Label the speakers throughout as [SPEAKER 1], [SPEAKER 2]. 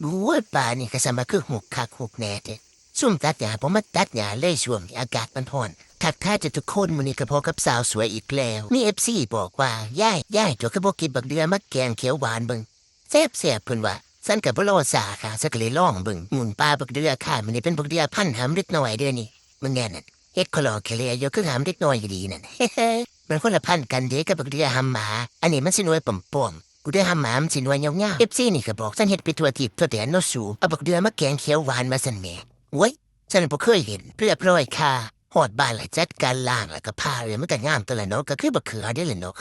[SPEAKER 1] รู้ว่าป่านี่ก็สมาคือหุกคักหุกแน่เด้ซุ่มตัดหญ้าผมมาตัดหญ้าเลยช่วงนี้อากาศมันร้อนทักทายจะทุกคนมื้อนี้ก็พอกับสาวสวยอีกแล้วมี FC บอกว่าย่ายตัวคือบ่กินบักเดือมาแกงเขียวหวานเบิ่งแซ่บๆเพิ่นว่าฉันก็บ่รอซาค่ะสักเลยลองเบิ่งหมุนปลาบักเดือค่ะมื้อนี้เป็นบักเดือพันธุ์หำเล็กน้อยเด้อนี่มึงแน่นั่นเฮ็ดคลอแคเลอยู่คือหำเล็กน้อยอยู่ดีนั่น มันคนละพันธุ์กันเด้กับบักเดือหำหมาอันนี้มันสิหน่วยป่อมๆกูได้หำหมามันสิหน่วยยาวๆ FC นี่ก็บอกฉันเฮ็ดไปทั่วทิพย์ทั่วแดนเนาะสูเอาบักเดือมาแกงเขียวหวานมาซั่นแหมโว้ยฉันบ่เคยเห็นเรียบร้อยค่ะฮอดบ้านแล้วจัดการล้างแล้วก็พาเลยมันก็งามตัวละเนาะก็คือบักเขือได้เลยเนาะ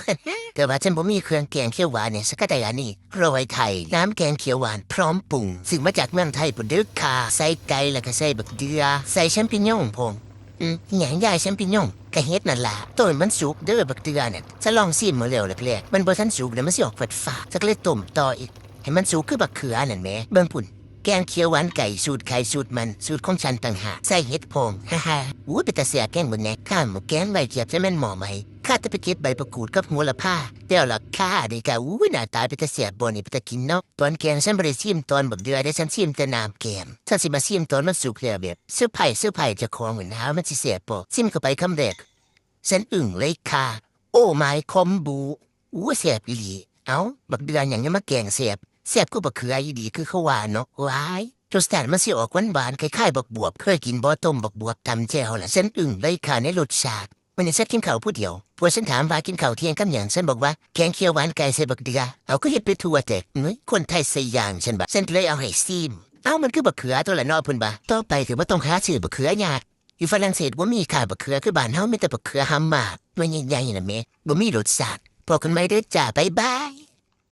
[SPEAKER 1] แต่ว่าฉันบ่มีเครื่องแกงเขียวหวานเนี่ยสักแต่อันนี้โรยไทยน้ำแกงเขียวหวานพร้อมปรุงซึ่งมาจากเมืองไทยปุ่นเด้อค่ะใส่ไก่แล้วก็ใส่บักเดือใส่แชมปิญองพงหยังยายแชมปิญองก็เฮ็ดนั่นล่ะต้นมันสุกเด้อบักเดือน่ะจะลองซิมมาแล้วแหละมันบ่ทันสุกแล้วมันสิออกฝาดฝาดสักเลยต้มต่ออีกให้มันสุกคือบักเขือนั่นแหมเบิ่งพุ่นแกงเขียวหวานไก่สูตรไข่สูตรมันสูตรของฉันต่างหากใส่เห็ดพงฮ่าฮ่าอู้เป็นตาเสียแกงบนแนกข้ามหมูแกงใบเจียบจะแม่นหมอไหมข้าจะไปเก็บใบประกูดกับหัวละผ้าเดี๋ยวละข้าเด็กอู้หน้าตาเป็นตาเสียบนนี่เป็นตากินเนาะตอนแกงฉันไม่ได้ชิมตอนแบบเดือได้ฉันชิมแต่น้ำแกงถ้าสิมาชิมตอนมันสุกแล้วแบบเสื้อไผ่จะคองเหมือนหามันสิเสียปอชิมเข้าไปคำแรกฉันอึ่งเลยค่ะโอ้ไม่คอมบูอู้เสียบอีหลีเอ้าบักเดืออย่างนี้มาแกงเสียบก็บักเขืออีดีคือเขาว่าเนาะว้ายรสชาติมันสิออกหวานๆคล้ายๆบักบวบเคยกินบ่ต้มบักบวบทำแจ่วล่ะฉันอึ้งเลยค่ะในรสชาติวันนี้ฉันกินข้าวผู้เดียวพอฉันถามว่ากินข้าวเที่ยงกับหยังฉันบอกว่าแกงเขียวหวานไก่ใส่บักเดือเอาก็เฮ็ดไปทั่วแต่คนไทยใส่อย่างฉันบ่ฉันเลยเอาให้ซิมมันคือบักเขือตัวละเนาะเพิ่นบ่ต่อไปถือว่าต้องหาชื่อบักเขือยากอยู่ฝรั่งเศสบ่มีขายบักเขือคือบ้านเฮามีแต่บักเขือหำมากหน่วยใหญ่ๆน่ะแม่บ่มีรสชาติพอกันไม่ได้จ้าบ๊ายบาย